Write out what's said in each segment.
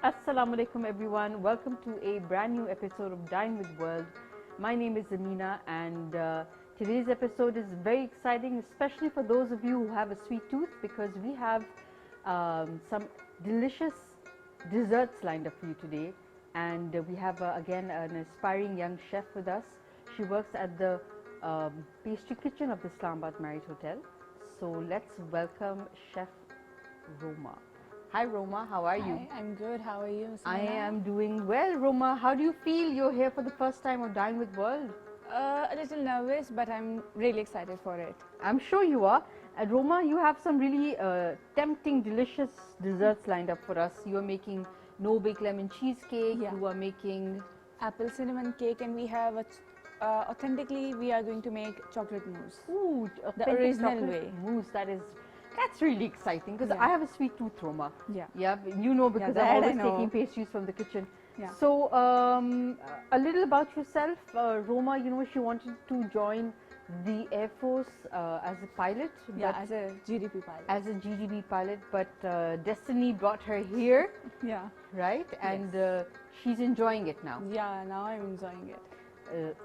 Assalamu alaikum everyone. Welcome to a brand new episode of Dine with World. My name is Amina and today's episode is very exciting, especially for those of you who have a sweet tooth, because we have some delicious desserts lined up for you today. And we have again an aspiring young chef with us. She works at the pastry kitchen of the Islamabad Marriott Hotel. So let's welcome Chef Rohma. Hi Rohma, how are you? Hi, I'm good. How are you, Ms. I Meena? am doing well. Rohma, how do you feel? You're here for the first time on Dine with World. A little nervous, but I'm really excited for it. I'm sure you are. And Rohma, you have some really tempting, delicious desserts lined up for us. You are making no-bake lemon cheesecake. Yeah. You are making Apple cinnamon cake, and we have authentically we are going to make chocolate mousse. the original way. mousse. That's really exciting because Yeah. I have a sweet tooth, Rohma. Yeah. Yeah, you know, because that I'm I always know. taking pastries from the kitchen. Yeah. So, a little about yourself. Roma, you know, she wanted to join the Air Force as a pilot. Yeah, but as a GDP pilot. as a GDB pilot, but destiny brought her here, Yeah. right? And she's enjoying it now. Yeah, now I'm enjoying it.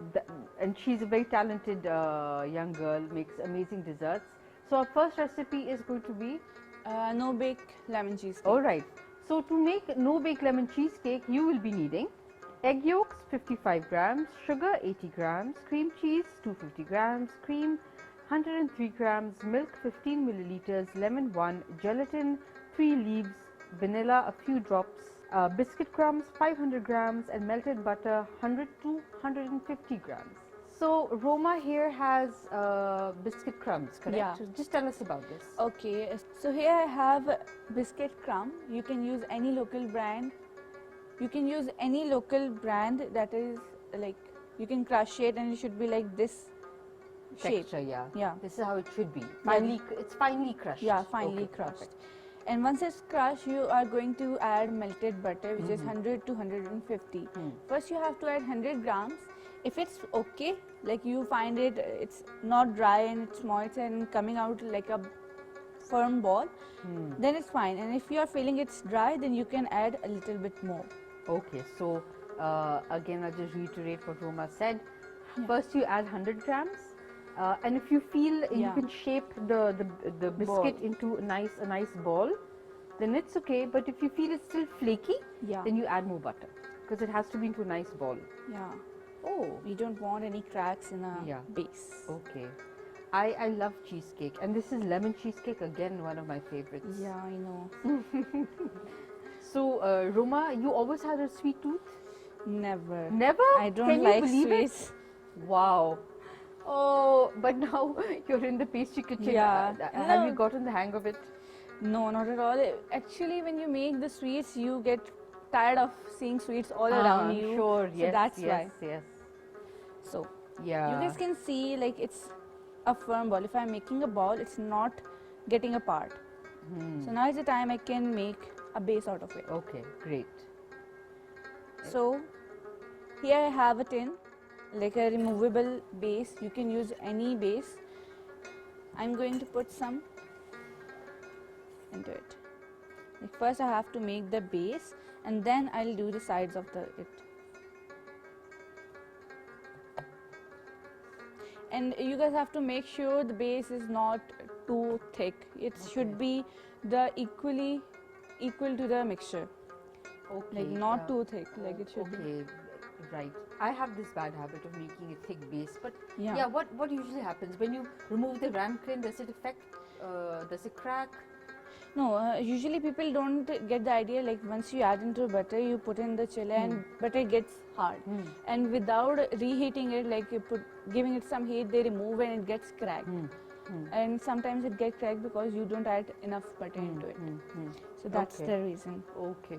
And she's a very talented young girl, makes amazing desserts. So our first recipe is going to be No bake lemon cheesecake. all right. So to make no-bake lemon cheesecake, you will be needing egg yolks 55 grams, sugar 80 grams, cream cheese 250 grams, cream 103 grams, milk 15 milliliters, lemon 1, gelatin 3 leaves, vanilla a few drops, biscuit crumbs 500 grams, and melted butter 100 to 150 grams. So Roma here has biscuit crumbs, correct? Yeah. So just tell us about this. Okay, so here I have biscuit crumb. You can use any local brand. You can use any local brand that is like, you can crush it and it should be like this shape. Texture, yeah. Yeah. This is how it should be. Finely, it's finely crushed. Yeah, finely Okay, crushed. perfect. And once it's crushed, you are going to add melted butter, which is 100 to 150. First, you have to add 100 grams. If it's okay, like you find it's not dry and it's moist and coming out like a firm ball, then it's fine. And if you are feeling it's dry, then you can add a little bit more. Okay, so again, I'll just reiterate what Roma said. First, you add 100 grams. And if you feel you Yeah. can shape the biscuit Ball. into a nice ball, then it's okay. But if you feel it's still flaky, Yeah. then you add more butter because it has to be into a nice ball. Yeah. Oh, We don't want any cracks in a Yeah. base. okay. I love cheesecake, and this is lemon cheesecake, again one of my favorites. Yeah, I know. So Roma, you always had a sweet tooth? Never. Never? I don't Can like you believe sweets. it? Wow. Oh, but now you're in the pastry kitchen. Yeah. Have you No. gotten the hang of it? No, not at all. Actually, when you make the sweets, you get tired of seeing sweets all around you. Sure, So yes, that's yes, why. yes. So Yeah. you guys can see like it's a firm ball. If I'm making a ball, it's not getting apart. So now is the time I can make a base out of it. Okay, great. So here I have a tin, like a removable base. You can use any base. I'm going to put some into it. Like first I have to make the base and then I'll do the sides of it. And you guys have to make sure the base is not too thick. It should be equal to the mixture. Okay. Like not too thick, like it should be. Okay, right. I have this bad habit of making a thick base, but Yeah. what usually happens when you remove the ramekin? Does it affect? Does it crack? No, usually people don't get the idea like once you add into butter, you put in the chili and butter gets hard. And without reheating it, like you giving it some heat, they remove and it gets cracked. And sometimes it gets cracked because you don't add enough butter into it. So that's Okay. the reason. Okay.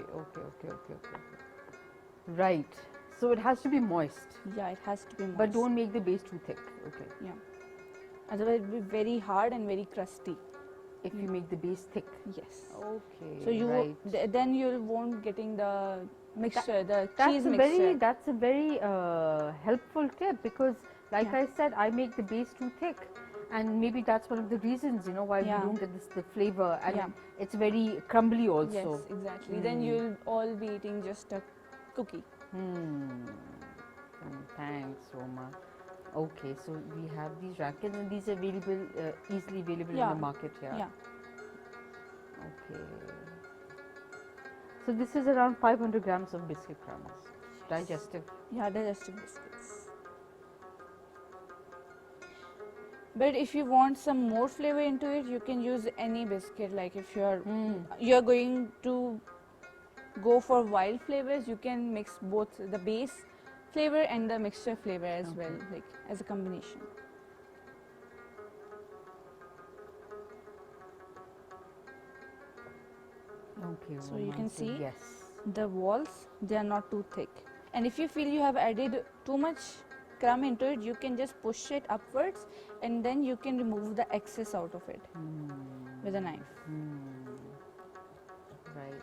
Right. So it has to be moist, Yeah, it has to be moist. but don't make the base too thick. Okay. Yeah. Otherwise, it will be very hard and very crusty. If you make the base thick. Yes. Okay. So you right. then you won't getting the mixture, the That's cheese a mixture. that's a very helpful tip because, like Yeah. I said, I make the base too thick. And maybe that's one of the reasons, you know, why we Yeah. don't get the flavor, and Yeah. it's very crumbly also. Yes, exactly. Then you'll all be eating just a cookie. Thanks, Roma. Okay, so we have these rackets, and these are available, easily available in Yeah. the market here. Yeah. Okay. So this is around 500 grams of biscuit crumbs. Digestive. Yeah, digestive biscuits. But if you want some more flavor into it, you can use any biscuit. Like if you're going to go for wild flavors, you can mix both the base flavor and the mixture flavor as well, like as a combination. Okay. So you can see yes. the walls, they are not too thick. And if you feel you have added too much crumb into it, you can just push it upwards and then you can remove the excess out of it with a knife. Right.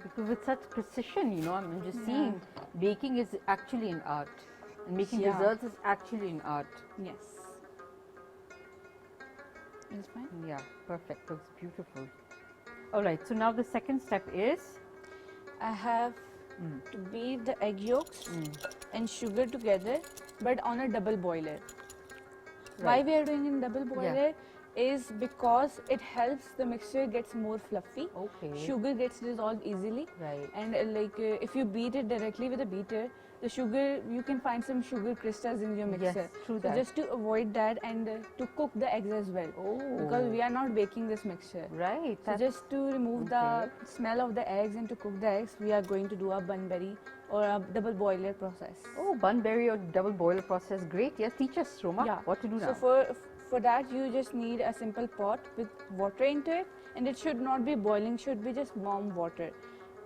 Because with such precision, you know, I'm just seeing baking is actually an art, and making desserts is actually an art. Yes. Is fine? Yeah, perfect. Looks beautiful. All right, so now the second step is? I have to beat the egg yolks and sugar together, but on a double boiler. Why we are doing in double boiler is because it helps the mixture gets more fluffy. Okay. Sugar gets dissolved easily. Right. And if you beat it directly with a beater, the sugar, you can find some sugar crystals in your mixer. Yes, true so that. just to avoid that and to cook the eggs as well. Because we are not baking this mixture. Right. So just to remove the smell of the eggs and to cook the eggs, we are going to do a bunberry or a double boiler process. Oh, bunberry or double boiler process. Great. Yes, teach us, Roma, what to do now. So for that, you just need a simple pot with water into it, and it should not be boiling, should be just warm water.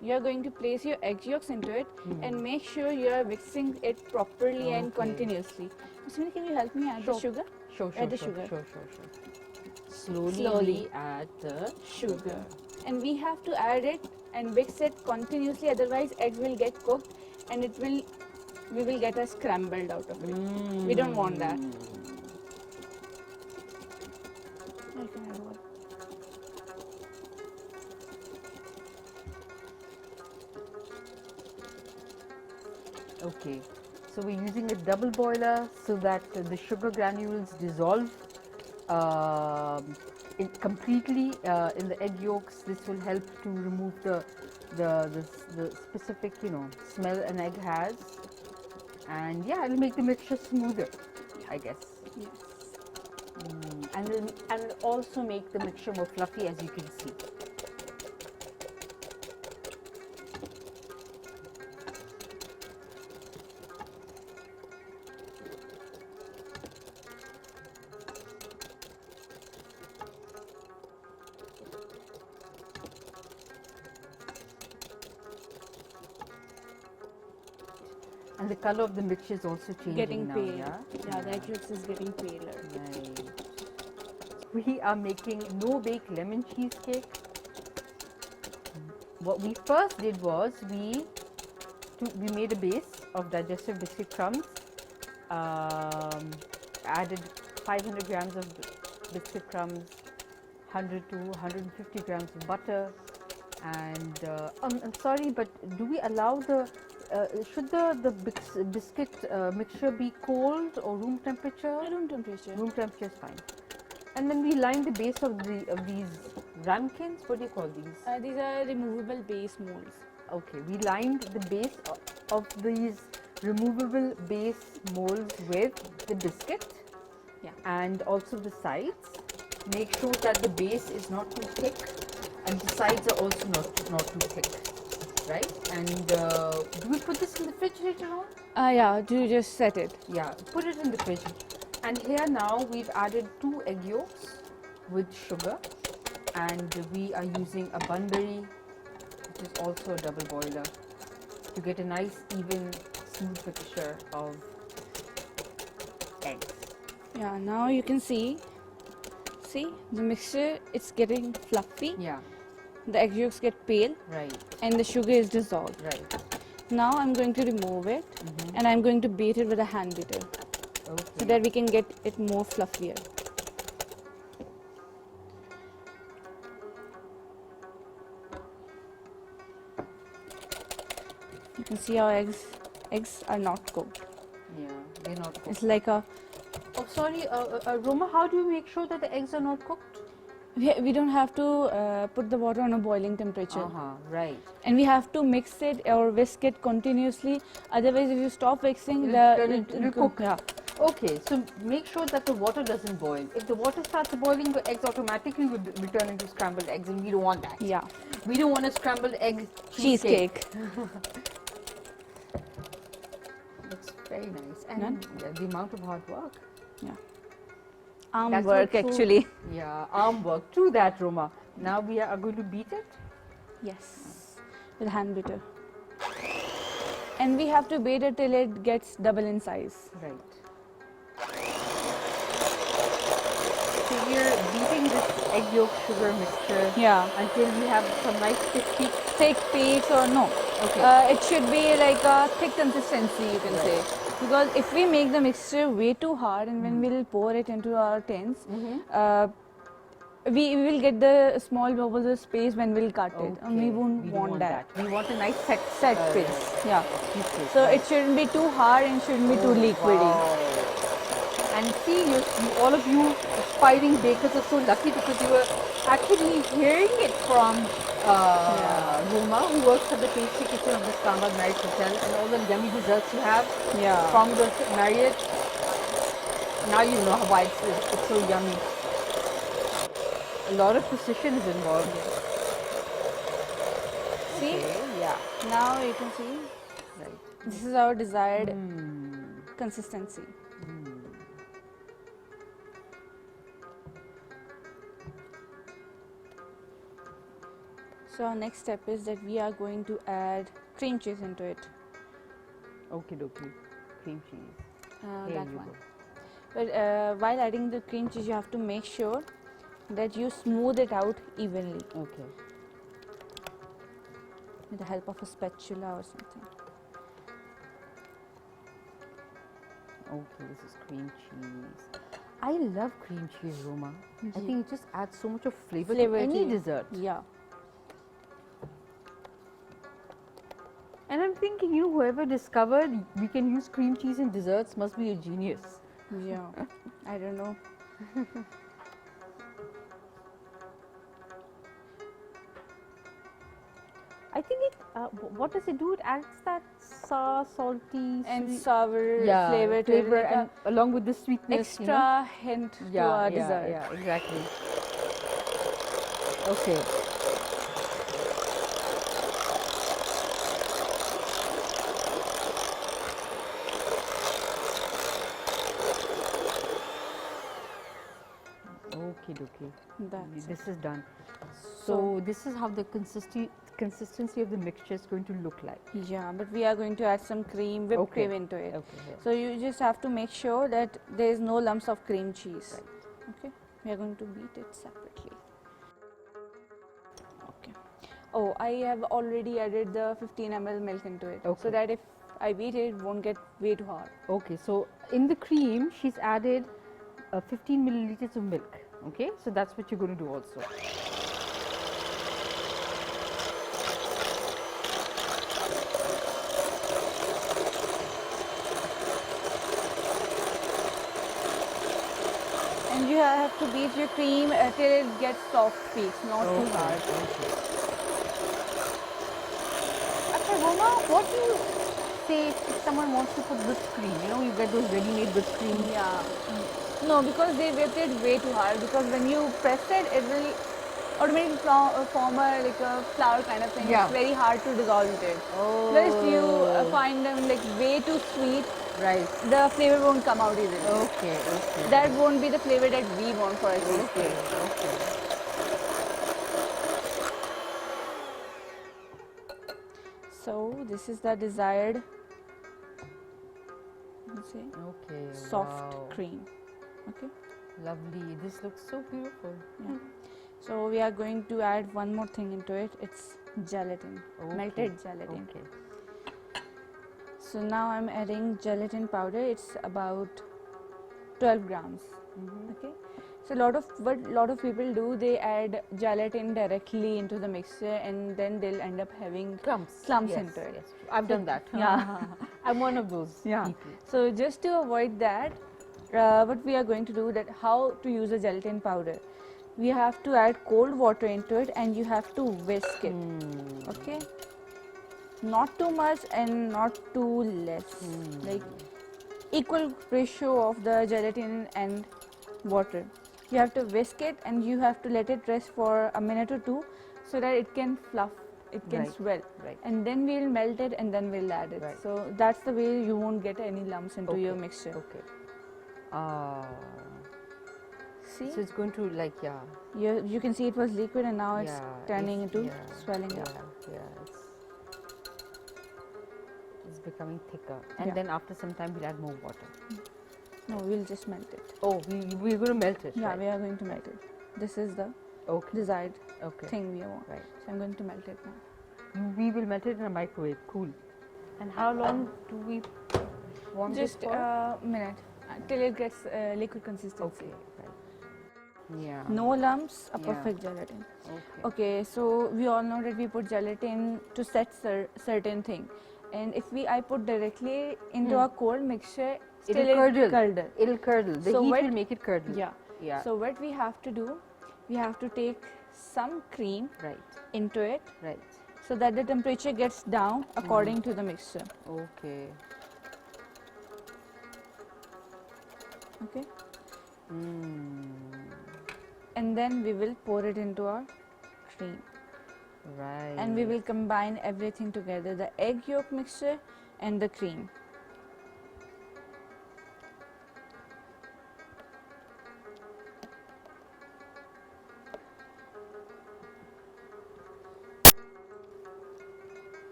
You are going to place your egg yolks into it and make sure you are mixing it properly and continuously. Smita, can you help me add the sugar? Sure. Add the sugar. Sure. Slowly add the sugar. And we have to add it and mix it continuously, otherwise eggs will get cooked and we will get a scrambled out of it. We don't want that. I can add one. Okay, so we're using a double boiler so that the sugar granules dissolve completely in the egg yolks. This will help to remove the specific, you know, smell an egg has, and it'll make the mixture smoother, I guess. Yes. And also make the mixture more fluffy, as you can see. And the color of the mixture is also changing Getting now, pale. yeah? The egg yolks is getting paler. Right. We are making no-bake lemon cheesecake. What we first did was we made a base of digestive biscuit crumbs, added 500 grams of biscuit crumbs, 100 to 150 grams of butter, and I'm sorry, but do we allow should the biscuit mixture be cold or room temperature? Room temperature. Room temperature is fine. And then we line the base of these ramekins. What do you call these? These are removable base molds. Okay, we lined the base of these removable base molds with the biscuit. Yeah. And also the sides. Make sure that the base is not too thick and the sides are also not too thick. Right? And do we put this in the fridge later on? Yeah, do just set it. Yeah, put it in the fridge. And here now we've added 2 egg yolks with sugar, and we are using a bunberry, which is also a double boiler, to get a nice even smooth mixture of eggs. Yeah, now you can see the mixture, it's getting fluffy. Yeah. The egg yolks get pale. Right. And the sugar is dissolved. Right. Now I'm going to remove it and I'm going to beat it with a hand beater so Okay. that we can get it more fluffier. You can see our eggs are not cooked. Yeah, they're not cooked. It's like a, Oh, sorry, Roma, how do you make sure that the eggs are not cooked? we don't have to put the water on a boiling temperature. Right. And we have to mix it or whisk it continuously. Otherwise, if you stop mixing, It'll cook. Yeah. Okay, so make sure that the water doesn't boil. If the water starts boiling, the eggs automatically will turn into scrambled eggs, and we don't want that. Yeah. We don't want a scrambled egg Cheesecake. Looks very nice, and the amount of hard work. Yeah. Arm That's work also- actually. Yeah, arm work. True that, Roma. Now we are going to beat it. Yes. With hand beater. And we have to beat it till it gets double in size. Right. So we're beating this egg yolk sugar mixture until we have some nice Thick peaks or no. Okay. It should be like a thick consistency, you can say. Because if we make the mixture way too hard and when we'll pour it into our tins, we will get the small bubbles of space when we'll cut it. And we won't want that. We want a nice set paste. Yeah. cheesecake. So it shouldn't be too hard and shouldn't be too liquidy. Wow. And see, all of you aspiring bakers are so lucky because you were actually hearing it from Rohma, who works at the pastry kitchen of the Istanbul Marriott Hotel, and all the yummy desserts you have from the Marriott. Now you know why it's so yummy. A lot of precision is involved. See? Okay, yeah. Now you can see. Right. This is our desired consistency. So our next step is that we are going to add cream cheese into it. Okie dokie. Cream cheese. That one. But while adding the cream cheese, you have to make sure that you smooth it out evenly. Okay. With the help of a spatula or something. Okay, this is cream cheese. I love cream cheese, Roma. I think it just adds so much of flavor to any dessert. Yeah. And I'm thinking, whoever discovered we can use cream cheese in desserts must be a genius. Yeah. I don't know. I think it. What does it do? It adds that sour, salty, And sweet, sour flavor to it. Like and along with the sweetness. Extra hint to our dessert. Yeah, exactly. Okay. Okay, this is done. So this is how the consistency of the mixture is going to look like. Yeah, but we are going to add some cream, whipped cream into it. Okay. Yeah. So you just have to make sure that there is no lumps of cream cheese. Right. Okay. We are going to beat it separately. Okay. Oh, I have already added the 15 ml milk into it. Okay. So that if I beat it, it won't get way too hard. Okay, so in the cream, she's added 15 milliliters of milk. Okay, so that's what you're going to do also. And you have to beat your cream till it gets soft peaks, not too hard. Okay, Rohma, what do you say if someone wants to put whipped cream? You get those ready-made whipped cream. Yeah. No, because they whipped it way too hard. Because when you press it, it will automatically form like a flour kind of thing. Yeah. It's very hard to dissolve it. Oh. Plus, you find them like way too sweet. Right. The flavor won't come out easily. Okay. That won't be the flavor that we want for our cheesecake. Okay. So this is the desired soft cream. Okay. Lovely. This looks so beautiful. Yeah. So we are going to add one more thing into it. It's gelatin, melted gelatin. Okay. So now I'm adding gelatin powder. It's about 12 grams. Okay. So lot of people do, they add gelatin directly into the mixture and then they'll end up having Clumps. clumps Yes, into it. yes. I've done that. Yeah. I'm one of those Yeah. people. So just to avoid that, what we are going to do, that how to use a gelatin powder. We have to add cold water into it and you have to whisk it. Okay. Not too much and not too less. Like equal ratio of the gelatin and water. You have to whisk it and you have to let it rest for a minute or two so that it can fluff, it can swell. Right. And then we'll melt it and then we'll add it. Right. So that's the way you won't get any lumps into your Okay, mixture. Okay. See? So it's going to like, yeah. You can see it was liquid and now it's turning into swelling up. It's becoming thicker. And Yeah. then after some time we'll add more water. No, we'll just melt it. Oh, we're going to melt it. Yeah, right? we are going to melt it. This is the desired thing we want. Right. So I'm going to melt it now. We will melt it in a microwave. Cool. And how long do we warm Just this for? a minute till it gets liquid consistency. Okay. Right. Yeah. No lumps, a Yeah. perfect gelatin. Okay. Okay, so we all know that we put gelatin to set certain thing, and if I put directly into a cold mixture, still It'll curdle. curdle. It'll curdle. The So heat what- will make it curdle. Yeah. Yeah. So what we have to do, we have to take some cream Right. into it Right. so that the temperature gets down according to the mixture. Okay. Okay. Mm. And then we will pour it into our cream. Right. And we will combine everything together, the egg yolk mixture and the cream.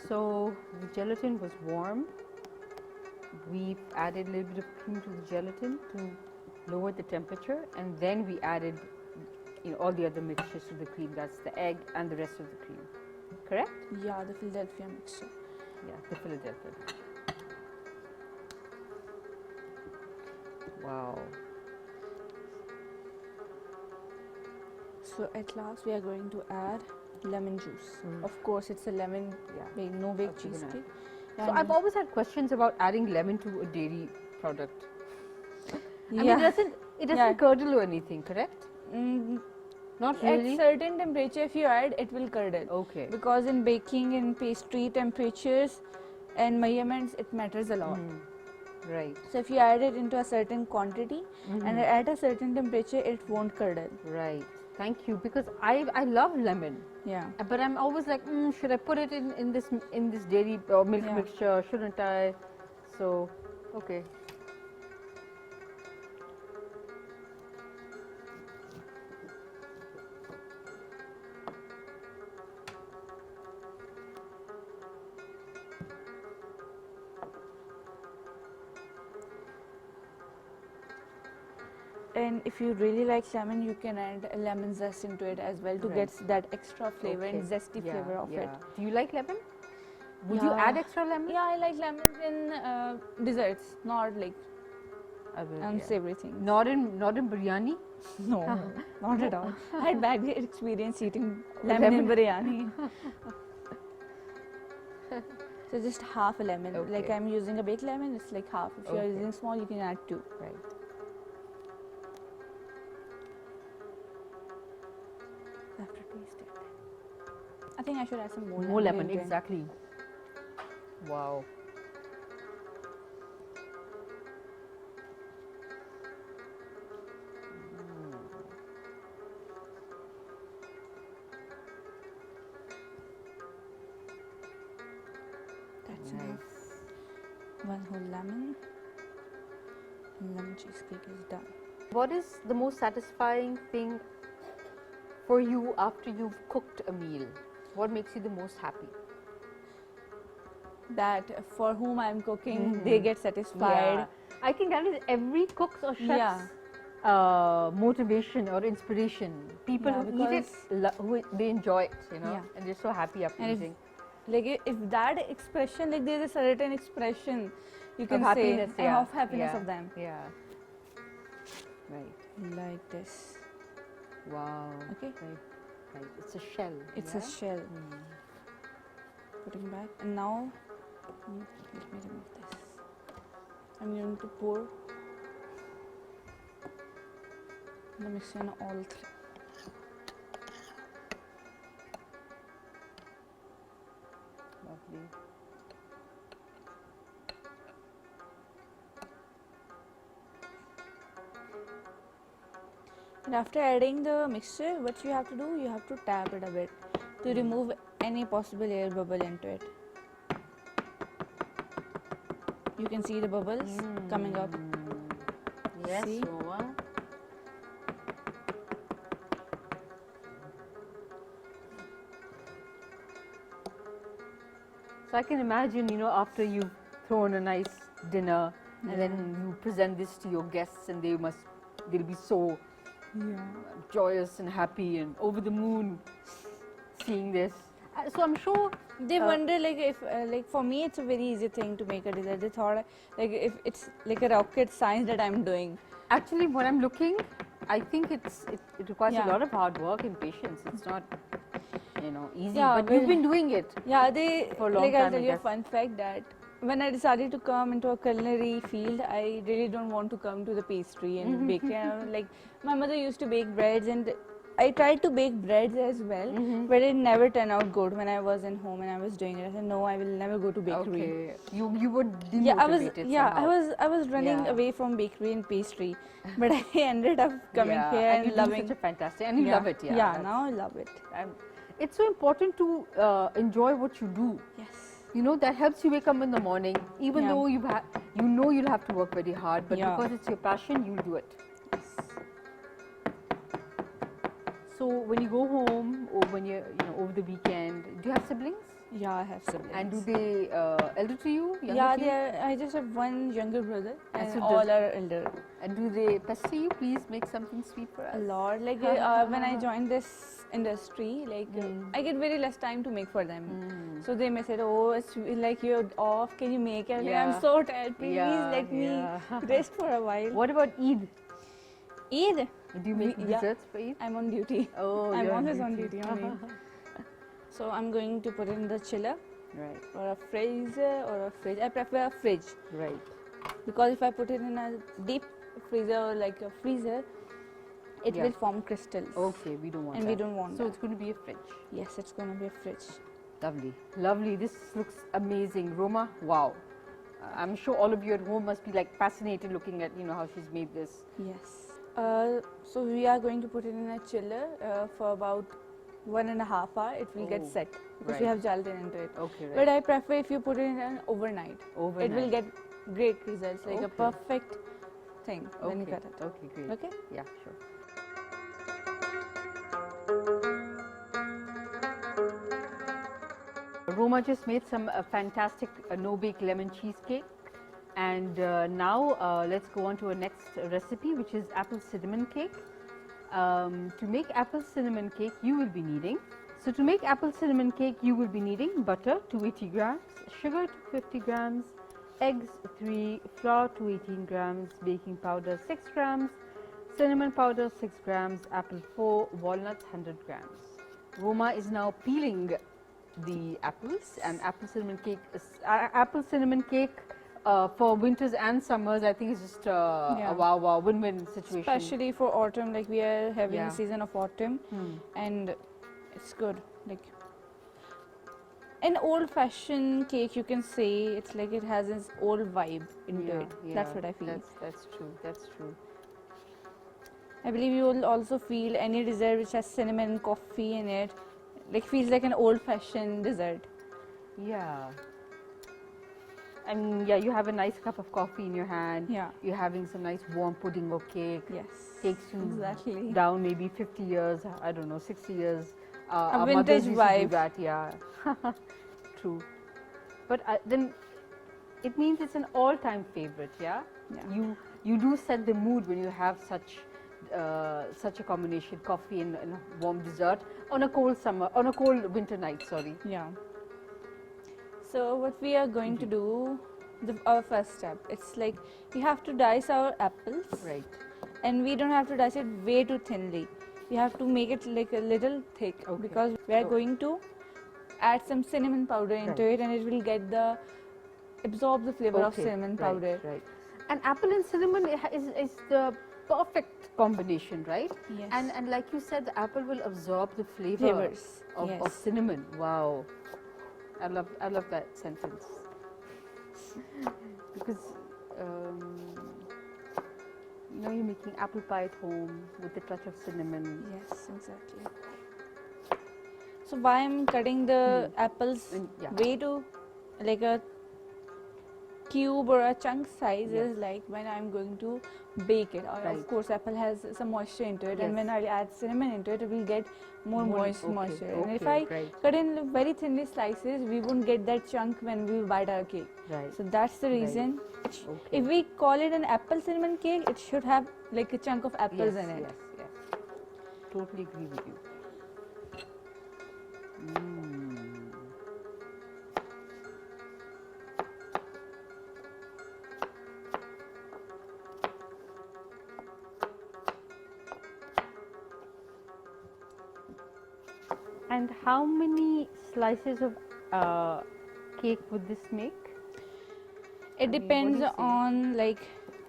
So the gelatin was warm. We've added a little bit of cream to the gelatin to lower the temperature, and then we added all the other mixtures to the cream. That's the egg and the rest of the cream. Correct? Yeah, the Philadelphia mixture. Yeah, the Philadelphia. Wow. So at last we are going to add lemon juice. Of course, it's a lemon, no bake Okay, cheesecake. So I've always had questions about adding lemon to a dairy product. I mean, it doesn't curdle or anything, correct? Not really. At certain temperature, if you add, it will curdle. Okay. Because in baking and pastry, temperatures and measurements, it matters a lot. Right. So if you add it into a certain quantity and at a certain temperature, it won't curdle. Right. Thank you, because I love lemon. Yeah. But I'm always like, should I put it in this dairy or milk mixture? Shouldn't I? So, okay. And if you really like lemon, you can add a lemon zest into it as well to get that extra flavor and zesty flavor of it. Do you like lemon? Would you add extra lemon? Yeah, I like lemons in desserts, not like unsavory things. Not in biryani? No, not at all. I had bad experience eating lemon in biryani. So just half a lemon. Like I'm using a baked lemon, it's like half. If you're using small, you can add 2. Right. I have to taste it. I think I should add some more More lemon, into it. exactly. Wow. That's enough. One whole lemon. And lemon cheesecake is done. What is the most satisfying thing for you after you've cooked a meal? What makes you the most happy? That for whom I'm cooking, they get satisfied. I think that is every cook's or chef's motivation or inspiration. People Yeah, who eat it, they enjoy it, you know, Yeah. and they're so happy after And eating. if that expression, like there's a certain expression you can Of happiness, say yeah. of happiness yeah, of them. Yeah. Right. Like this. Wow. Okay. Right. It's a shell. It's yeah? a shell. Putting back, and now let me remove this. I'm going to pour the mixture in all three. Lovely. And after adding the mixture, what you have to do, you have to tap it a bit to remove any possible air bubble into it. You can see the bubbles coming up. Yes, See? Rohma. So I can imagine, you know, after you've thrown a nice dinner and then you present this to your guests and they'll be so joyous and happy and over the moon seeing this. So I'm sure They wonder like if like for me it's a very easy thing to make a dessert. They thought like if it's like a rocket science that I'm doing. actually when I'm looking, I think it requires Yeah. a lot of hard work and patience. It's not, you know, easy. Yeah, but you've been doing it. Yeah, they For a long like I'll time, tell I you a guess. fun fact that when I decided to come into a culinary field, I really don't want to come to the pastry and bakery. And like my mother used to bake breads, and I tried to bake breads as well, but it never turned out good when I was in home and I was doing it. I said no, I will never go to bakery. Okay, you were demotivated. Yeah, somehow. I was running Yeah. away from bakery and pastry, but I ended up coming Yeah, here and and you do loving. such a fantastic, and you love it. Yeah, Yeah, that's- now I love it. it's so important to enjoy what you do. Yes. You know, that helps you wake up in the morning, even Yeah. though you know you'll have to work very hard, but Yeah. because it's your passion, you'll do it. So when you go home or when you're, you know, over the weekend, do you have siblings? Yeah, I have siblings. And do they elder to you, younger Yeah, to you? I just have one younger brother, and so all does- are elder. And do they pester you? Please make something sweet for us. A lot. Like when I joined this industry, like I get very less time to make for them. So they may say, "Oh, it's like you're off. Can you make it?" Like, I'm Yeah. so tired. Please Yeah, let me yeah. rest for a while. What about Eid? Eid. Do you make Yeah. desserts for Eid? I'm on duty. Oh, I'm you're always on duty on Eid. So I'm going to put it in the chiller Right, or a freezer or a fridge. I prefer a fridge right. because if I put it in a deep freezer or like a freezer, it Yeah. will form crystals. Okay, we don't want And that. we don't want So that. it's going to be a fridge. Yes, it's gonna be a fridge. Lovely, lovely. This looks amazing. Rohma, wow. I'm sure all of you at home must be like fascinated looking at, you know, how she's made this. Yes. So we are going to put it in a chiller for about 1.5 hours. It will get Oh, set because right. we have gelatin into it. Okay, right. But I prefer if you put it in an overnight. It will Overnight. get great results, like a Okay. perfect thing when you Okay, cut it. okay, great. Okay? Yeah, sure. Roma just made some fantastic no-bake lemon cheesecake. And now let's go on to our next recipe, which is apple cinnamon cake. To make apple cinnamon cake, you will be needing. So to make apple cinnamon cake, you will be needing butter 280 grams, sugar 250 grams, eggs 3, flour 218 grams, baking powder 6 grams, cinnamon powder 6 grams, apple 4, walnuts 100 grams. Roma is now peeling the apples, and apple cinnamon cake for winters and summers, I think is just a wow win-win situation. Especially for autumn, like we are having Yeah. a season of autumn, and it's good. Like an old-fashioned cake, you can say it's like it has its old vibe into it. That's what I feel. That's true. That's true. I believe you will also feel any dessert which has cinnamon coffee in it, like feels like an old-fashioned dessert. Yeah. I mean, yeah, you have a nice cup of coffee in your hand. Yeah. You're having some nice warm pudding or cake. Yes. Takes you exactly. down maybe 50 years, I don't know, 60 years. A Our vintage mothers used to do vibe. that, yeah. True. But then it means it's an all-time favorite, yeah? Yeah. You do set the mood when you have such such a combination, coffee and a warm dessert on a cold winter night. Sorry. Yeah. So what we are going to do, our first step, it's like we have to dice our apples. Right. And we don't have to dice it way too thinly. We have to make it like a little thick because we are going to add some cinnamon powder into it, and it will absorb the flavor of cinnamon powder. Right. And apple and cinnamon is the perfect combination, right? Yes. And like you said, the apple will absorb the Flavors of cinnamon. Wow. I love that sentence. Because you're making apple pie at home with a touch of cinnamon. Yes, exactly. So why I'm cutting the apples way too like a cube or a chunk size is like when I'm going to bake it. Of course, apple has some moisture into it, and when I add cinnamon into it, it will get more moisture. And if I cut in very thinly slices, we won't get that chunk when we bite our cake. Right. So that's the reason. If we call it an apple cinnamon cake, it should have like a chunk of apples in it. Yes. Totally agree with you. And how many slices of cake would this make? It depends on like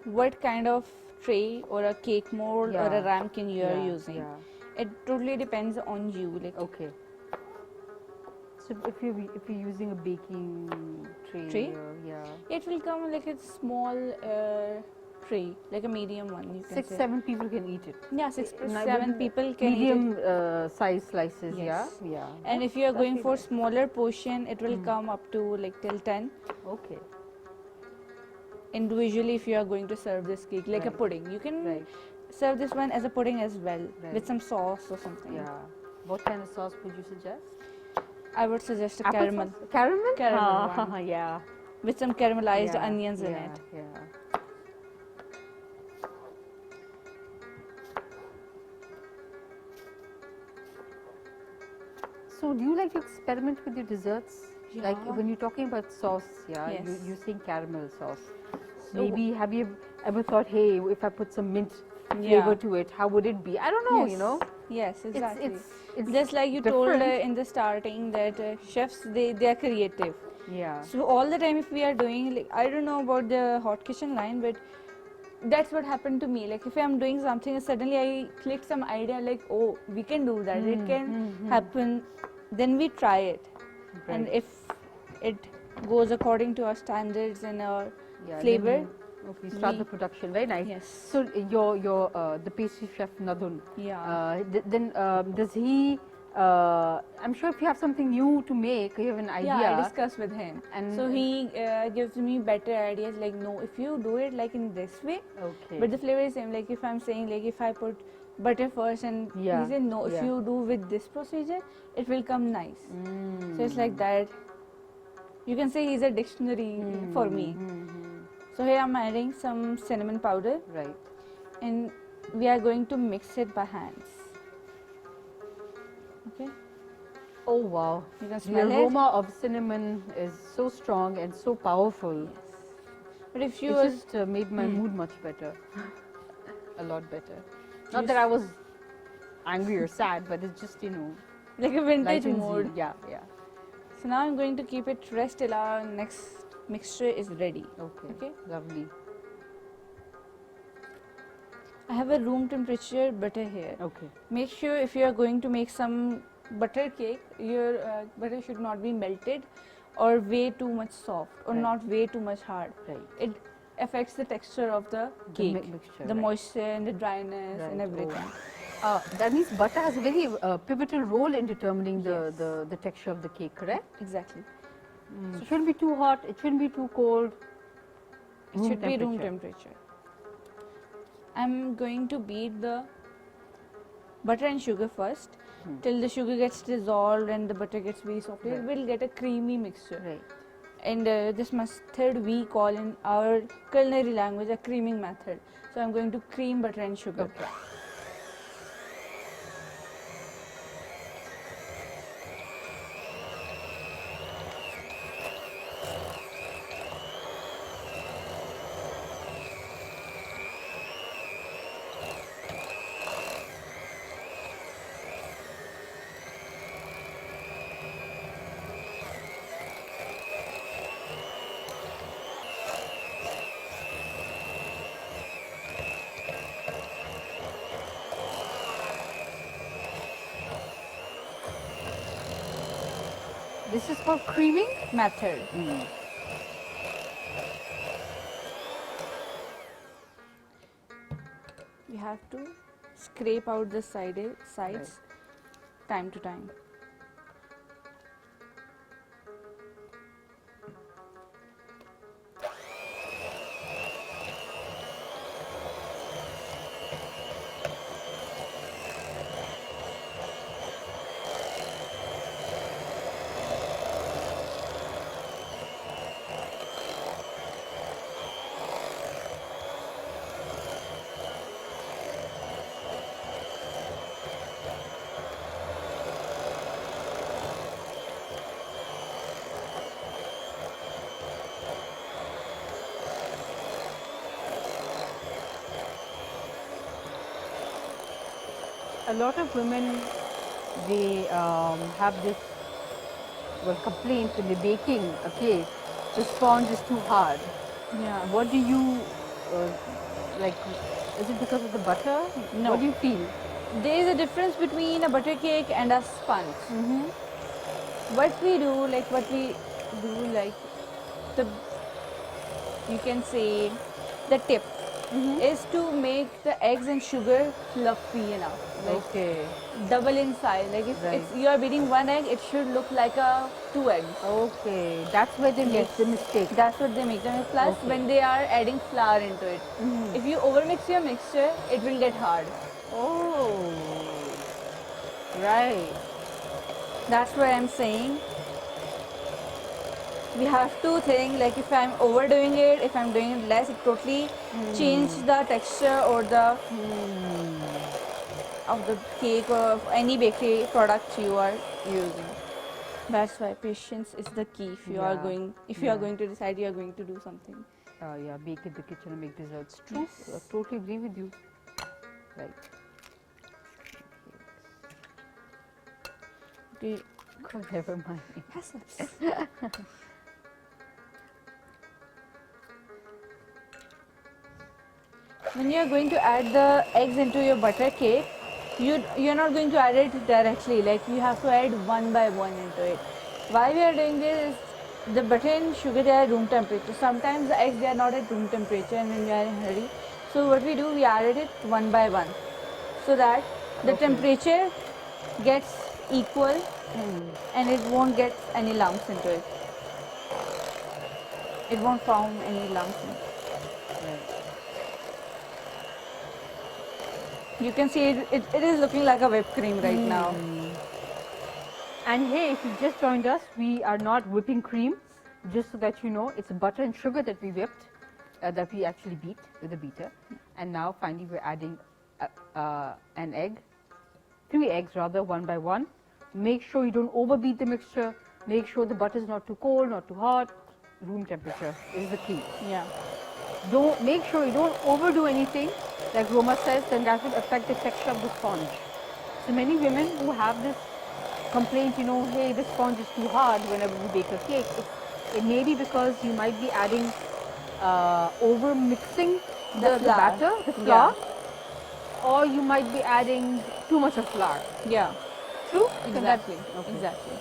what kind of tray or a cake mold or a ramekin you are using. Yeah. It totally depends on you. Like so if you're using a baking tray? It will come like a small tray, like a medium one. You can 6-7 people can eat it. Yeah, 6-7 people can medium eat it. Size slices. Yes. Yeah. And if you are going for smaller portion, it will come up to like till 10. Okay. Individually, if you are going to serve this cake like a pudding, you can serve this one as a pudding as well with some sauce or something. Yeah. What kind of sauce would you suggest? I would suggest a Apple caramel. Sauce? Caramel? Caramel one. Yeah. With some caramelized onions in it. Yeah. So do you like to experiment with your desserts? Yeah. Like when you're talking about sauce, you're saying caramel sauce. So maybe have you ever thought, hey, if I put some mint flavor to it, how would it be? I don't know, you know. Yes, exactly. It's just like you told in the starting that chefs, they are creative. Yeah. So all the time if we are doing, like, I don't know about the hot kitchen line, but that's what happened to me. Like if I'm doing something and suddenly I clicked some idea like, oh, we can do that. It can happen. Then we try it. Right. And if it goes according to our standards and our flavor, we start the production. Very nice. Yes. So your the pastry chef Nadun. Yeah. Then does he? I'm sure if you have something new to make, you have an idea. Yeah, I discuss with him, and so he gives me better ideas. Like, no, if you do it like in this way, but the flavor is same. Like if I'm saying like if I put butter first, and he said no, if you do with this procedure, it will come nice. So it's like that. You can say he's a dictionary for me. So here I'm adding some cinnamon powder. Right. And we are going to mix it by hands. Okay. Oh wow. You can smell the aroma of cinnamon is so strong and so powerful. Yes. But if you just made my mood much better. A lot better. Not that I was angry or sad, but it's just, you know, like a vintage mode. Yeah. So now I'm going to keep it rest till our next mixture is ready. Okay. Lovely. I have a room temperature butter here. Okay. Make sure if you are going to make some butter cake, your butter should not be melted or way too much soft or not way too much hard. Right. It affects the texture of the cake, the moisture and the dryness and everything. That means butter has a very pivotal role in determining the texture of the cake, correct? Exactly. So it shouldn't be too hot, it shouldn't be too cold. It should be room temperature. I'm going to beat the butter and sugar first till the sugar gets dissolved and the butter gets very soft. It will get a creamy mixture. Right. And this method we call in our culinary language a creaming method. So I'm going to cream butter and sugar. Okay. This is called creaming method. You have to scrape out the sides time to time. A lot of women, they have this complaint when they're baking a cake, the sponge is too hard. Yeah. What do you like? Is it because of the butter? No. What do you feel? There is a difference between a butter cake and a sponge. What we do, the, you can say, the tip is to make the eggs and sugar fluffy enough. Okay. Double in size. Like if Right. you are beating one egg, it should look like a 2 eggs. Okay. That's where they make the mistake. That's what they make. Plus, when they are adding flour into it, if you overmix your mixture, it will get hard. Oh. Right. That's why I'm saying we have to think, like if I'm overdoing it, if I'm doing it less, it totally change the texture or the of the cake or of any bakery product you are using. That's why patience is the key if you are going to decide you are going to do something. Yeah, bake in the kitchen and make desserts. True. I totally agree with you. Right. Okay. God, never mind. When you are going to add the eggs into your butter cake, you're not going to add it directly. Like you have to add one by one into it. Why we are doing this is the butter and sugar, they are room temperature. Sometimes the eggs, they are not at room temperature, and when we are in a hurry, so what we do, we added it one by one, so that the temperature gets equal and it won't get any lumps into it. It won't form any lumps in it. You can see it is looking like a whipped cream right now. And hey, if you just joined us, we are not whipping cream, just so that you know, it's butter and sugar that we whipped, that we actually beat with a beater. And now finally we're adding an egg, 3 eggs rather, one by one. Make sure you don't overbeat the mixture. Make sure the butter is not too cold, not too hot. Room temperature is the key. Yeah. Don't make sure you don't overdo anything, like Rohma says, then that would affect the texture of the sponge. So many women who have this complaint, you know, hey, the sponge is too hard whenever we bake a cake. It may be because you might be adding, over mixing the batter, the flour, or you might be adding too much of flour. Yeah. True? Exactly. Okay. Exactly.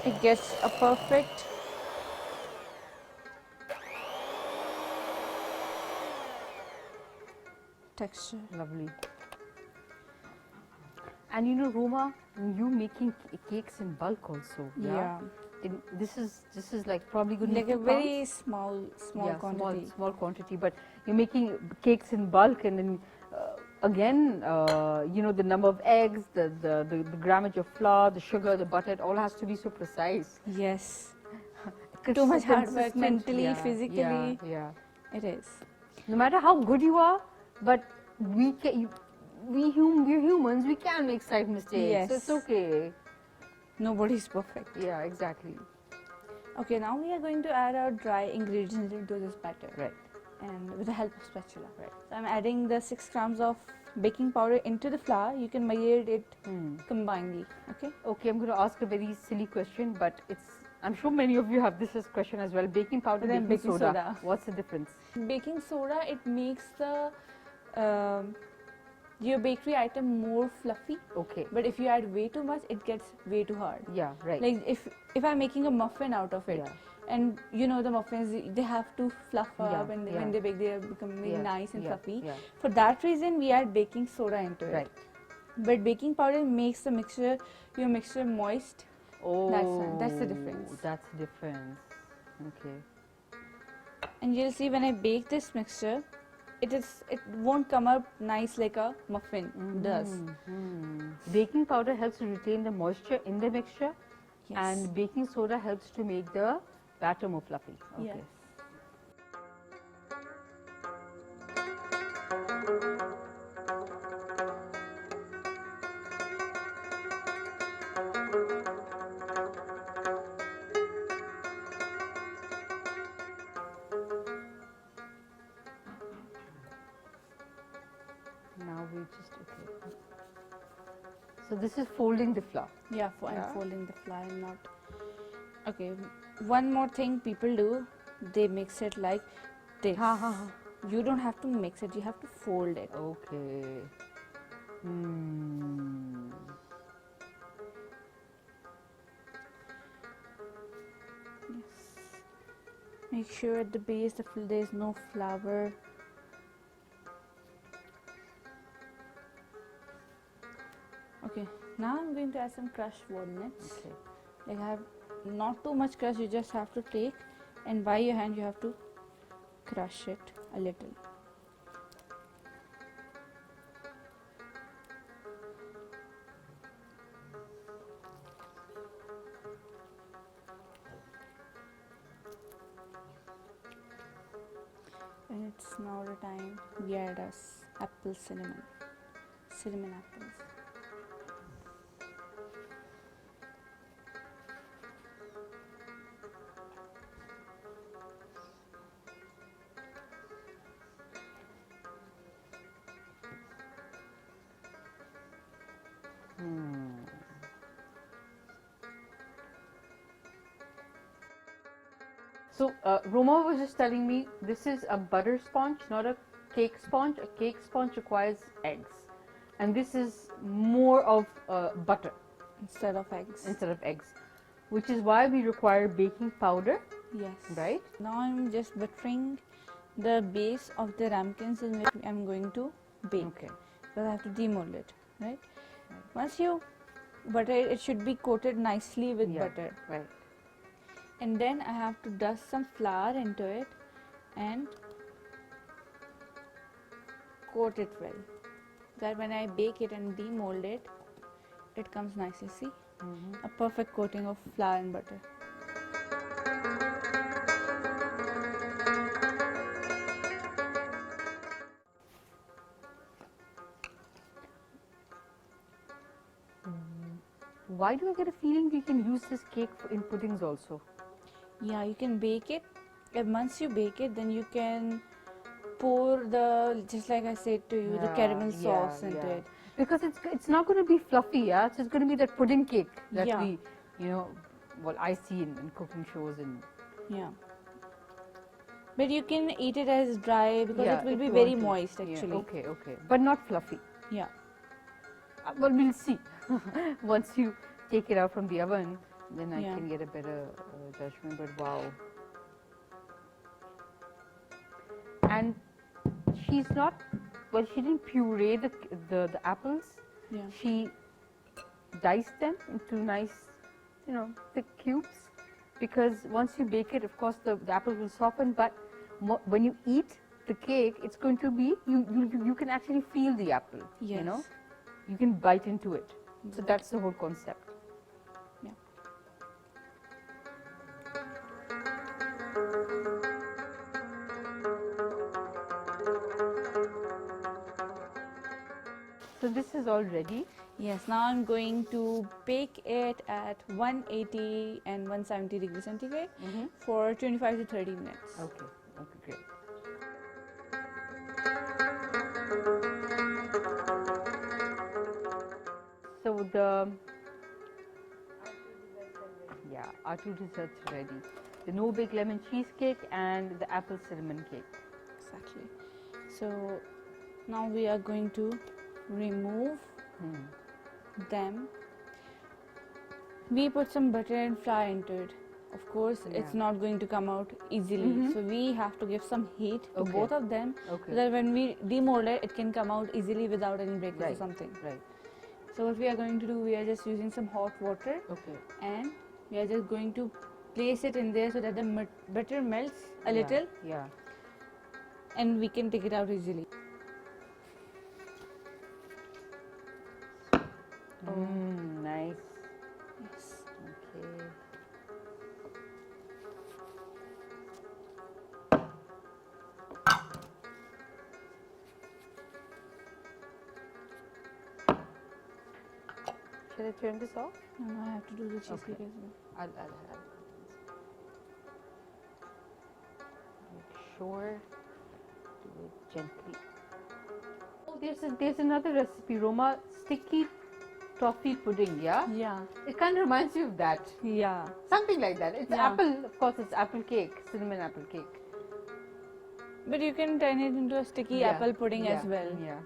It gets a perfect texture. Lovely. And you know, Rohma, you making cakes in bulk also. Yeah. This is like probably going to Like a very small quantity. Small quantity, but you're making cakes in bulk, and then again, you know, the number of eggs, the grammage of flour, the sugar, the butter, it all has to be so precise. Yes. Too much hard work, mentally, physically. Yeah. It is. No matter how good you are, but we're humans, we can make slight mistakes. Yes. So it's okay. Nobody's perfect. Yeah, exactly. Okay, now we are going to add our dry ingredients into this batter. Right. And with the help of spatula. Right. So I'm adding the 6 grams of baking powder into the flour. You can measure it combinedly. Okay. Okay, I'm going to ask a very silly question, but I'm sure many of you have this question as well. Baking powder and baking soda. What's the difference? Baking soda, it makes the your bakery item more fluffy. Okay. But if you add way too much, it gets way too hard. Yeah, right. Like if I'm making a muffin out of it, Yeah. and you know the muffins, they have to fluff Yeah, up, and yeah. when they bake, they are becoming Yeah, nice and yeah, fluffy. yeah. For that reason, we add baking soda into it. Right. But baking powder makes the mixture, your mixture moist. Oh, That's the difference. That's the difference. Okay. And you'll see when I bake this mixture, it won't come up nice like a muffin does. Baking powder helps to retain the moisture in the mixture, Yes. and baking soda helps to make the batter more fluffy. Okay. Yes. Now we just okay. So this is folding the flour. Yeah, I'm Yeah. folding the flour, not. Okay, one more thing people do, they mix it like this. Ha, ha, ha. You don't have to mix it, you have to fold it. Okay. Yes. Make sure at the base there is no flour. Okay, now I'm going to add some crushed walnuts. Okay. Like I have not too much crush, you just have to take, and by your hand you have to crush it a little. And it's now the time we add us apple cinnamon apples. So Rohma was just telling me this is a butter sponge, not a cake sponge. A cake sponge requires eggs, and this is more of butter Instead of eggs. Which is why we require baking powder, Yes. right? Now I'm just buttering the base of the ramekins in which I'm going to bake. Okay. Because I have to demold it, right? Once you butter it, it should be coated nicely with Yeah, butter. right. And then I have to dust some flour into it and coat it well. That when I bake it and demold it, it comes nicely. See? A perfect coating of flour and butter. Why do I get a feeling we can use this cake in puddings also? Yeah, you can bake it. And once you bake it, then you can pour just like I said to you, the caramel sauce into it. Because it's not going to be fluffy, yeah. It's just going to be that pudding cake that Yeah. we, what I see in cooking shows and. Yeah. But you can eat it as dry because Yeah, it will if be you very want to. moist Yeah, actually. okay. But not fluffy. Yeah. Well, we'll see. Once you take it out from the oven, then I Yeah. can get a better judgment. But wow. And she's not. Well, she didn't puree the apples. Yeah. She diced them into nice, thick cubes. Because once you bake it, of course, the apple will soften. But when you eat the cake, it's going to be you can actually feel the apple. Yes. You can bite into it. So that's the whole concept. Yeah. So this is all ready. Yes, now I'm going to bake it at 180 and 170 degrees centigrade for 25 to 30 minutes. Okay, great. So our two desserts are ready. The no-bake lemon cheesecake and the apple cinnamon cake. Exactly. So now we are going to remove them. We put some butter and flour into it. Of course, it's not going to come out easily. So we have to give some heat to both of them so that when we demold it, it can come out easily without any breakage or something. Right. So what we are going to do, we are just using some hot water and we are just going to place it in there so that the butter melts a little and we can take it out easily. Nice. Yes. Okay. Should I turn this off? No, I have to do the cheesecake as well. I'll have it. Make sure do it gently. Oh, there's another recipe, Rohma, sticky toffee pudding. Yeah. Yeah. It kind of reminds you of that. Yeah. Something like that. It's apple, of course. It's apple cake, cinnamon apple cake. But you can turn it into a sticky apple pudding as well. Yeah.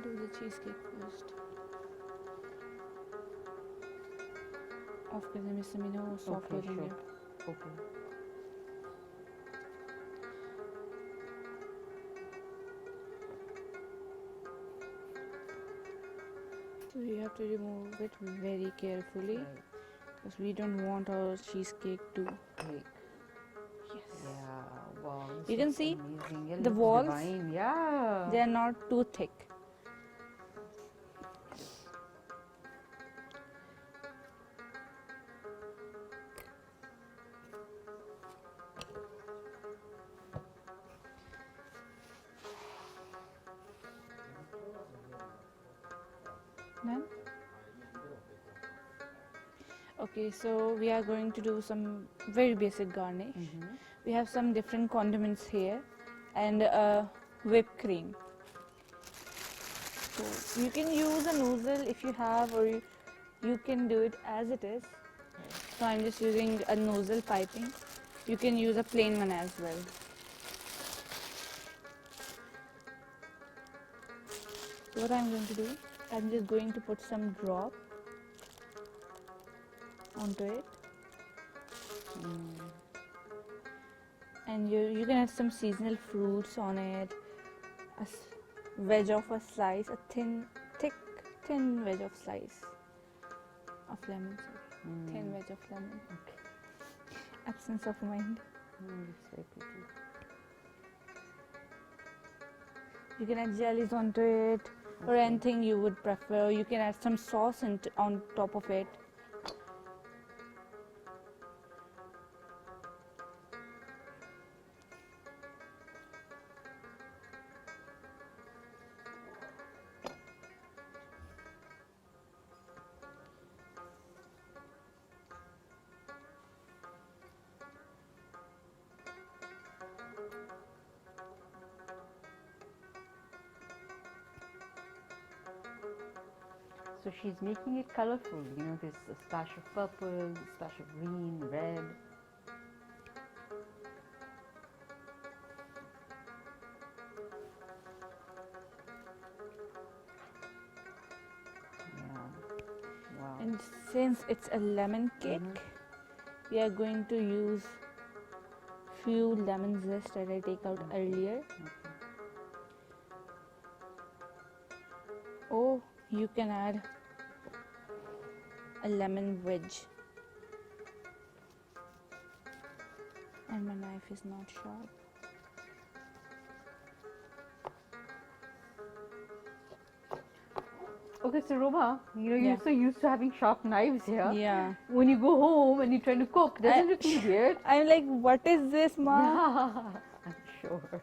Do the cheesecake first. Off कर they miss मिनो soft हो जाएंगे. Okay. So you have to remove it very carefully because we don't want our cheesecake to break. Yes. Yeah. Wow. You can see amazing. the walls. Divine. Yeah. They are not too thick. Done? Okay, so we are going to do some very basic garnish. We have some different condiments here and whipped cream. So you can use a nozzle if you have, or you can do it as it is. So I'm just using a nozzle piping. You can use a plain one as well. So what I'm going to do, I'm just going to put some drop onto it. And you can add some seasonal fruits on it, a wedge of a slice, a thin wedge of slice of lemon, thin wedge of lemon. Okay. Absence of mind. It's very pretty. You can add jellies onto it or anything you would prefer. You can add some sauce on top of it. So she's making it colorful. You know, there's a splash of purple, a splash of green, red. Yeah. Wow. And since it's a lemon cake, we are going to use few lemon zest that I take out earlier. Oh, you can add a lemon wedge. And my knife is not sharp. Okay, so Rohma, you know, you're so used to having sharp knives here. Yeah. When you go home and you're trying to cook, doesn't it feel weird? I'm like, what is this, Ma? I'm sure.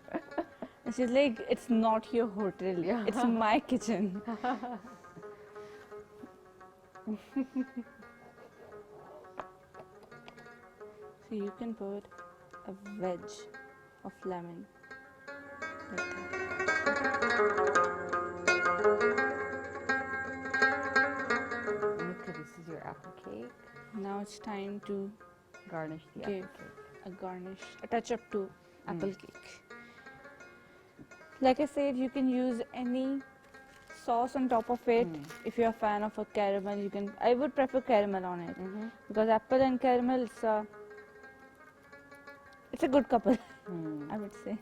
And she's like, it's not your hotel. It's my kitchen. So you can put a wedge of lemon like that. Okay, this is your apple cake. much time to Garnish the give apple cake. a garnish, a touch up to apple cake. Like I said, you can use any sauce on top of it. If you're a fan of a caramel, you can. I would prefer caramel on it because apple and caramel, it's a good couple. I would say.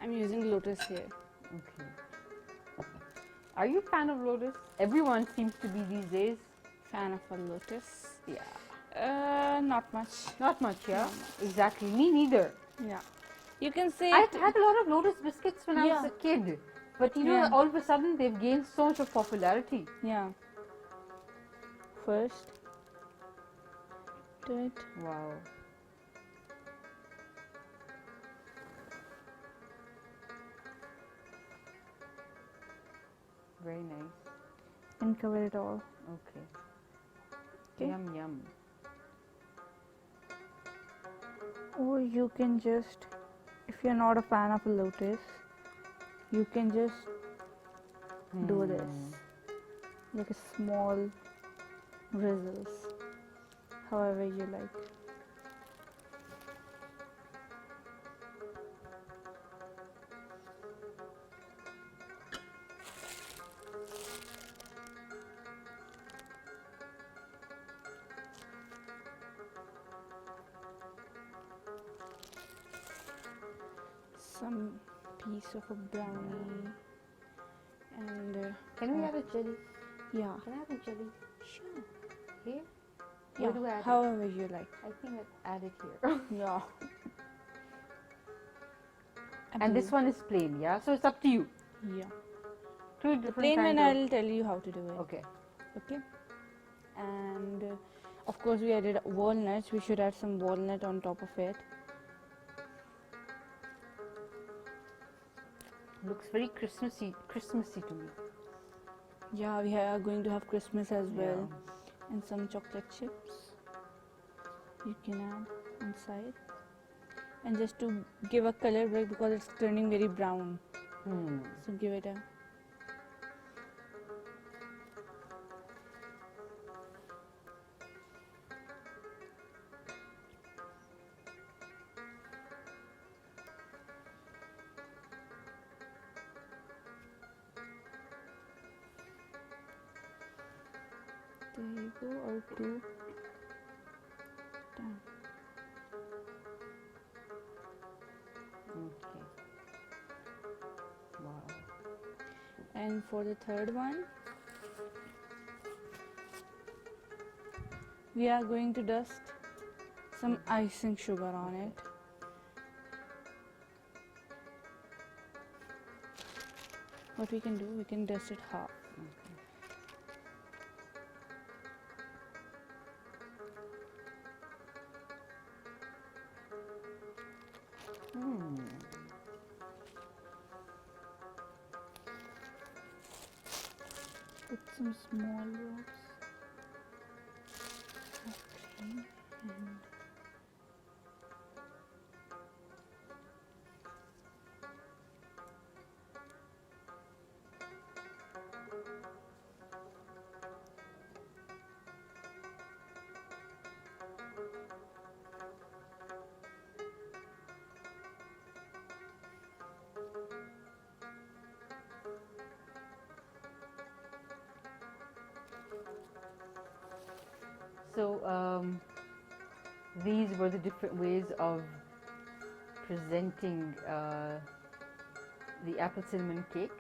I'm using lotus here. Okay. Are you a fan of lotus? Everyone seems to be these days. Fan of a lotus? Yeah. Not much. Not much, yeah? Not much. Exactly. Me neither. Yeah. You can say. I had a lot of lotus biscuits when I was a kid. But you know, all of a sudden they've gained so much of popularity. Yeah. First, do it. Wow. Very nice. And cover it all. Okay. Yum, yum. Or you can just, if you're not a fan of a lotus, you can just do this. Like a small drizzles. However you like. Some piece of a brownie and Can we add a jelly? yeah. Can I have a jelly? Sure. Here? Yeah. Where do I add it? However you like. I think I'll add it here. Yeah. And this one is plain, yeah? So it's up to you. Yeah. Two The different plain one, kinds I'll tell you how to do it. Okay. Okay. And of course we added walnuts. We should add some walnut on top of it. Looks very Christmassy to me. Yeah, we are going to have Christmas as well. And some chocolate chips you can add inside. And just to give a color break because it's turning very brown. So give it a there you go, or two. Done. Okay. Wow. And for the third one, we are going to dust some icing sugar on it. What we can do, we can dust it half. Put some small drops of cream and So these were the different ways of presenting the apple cinnamon cake.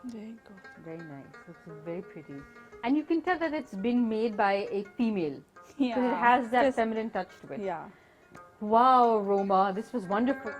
there you go. Very nice. Looks very pretty. And you can tell that it's been made by a female. Because it has that feminine touch to it. Yeah. Wow, Rohma, this was wonderful.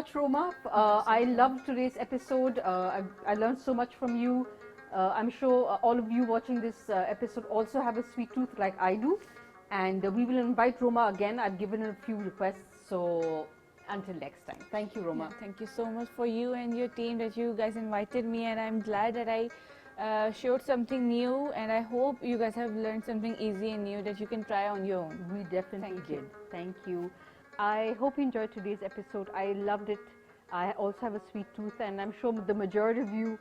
much, Roma. I loved today's episode. I learned so much from you. I'm sure all of you watching this episode also have a sweet tooth like I do. And we will invite Roma again. I've given her a few requests. So until next time. Thank you, Roma. Yeah, thank you so much for you and your team that you guys invited me, and I'm glad that I showed something new, and I hope you guys have learned something easy and new that you can try on your own. We definitely Thank did. you. Thank you. I hope you enjoyed today's episode. I loved it. I also have a sweet tooth, and I'm sure the majority of you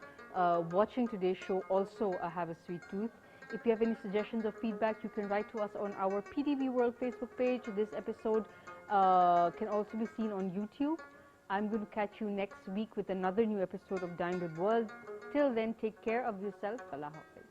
watching today's show also have a sweet tooth. If you have any suggestions or feedback, you can write to us on our PTV World Facebook page. This episode can also be seen on YouTube. I'm going to catch you next week with another new episode of Dine with World. Till then, take care of yourself. Allah Hafiz.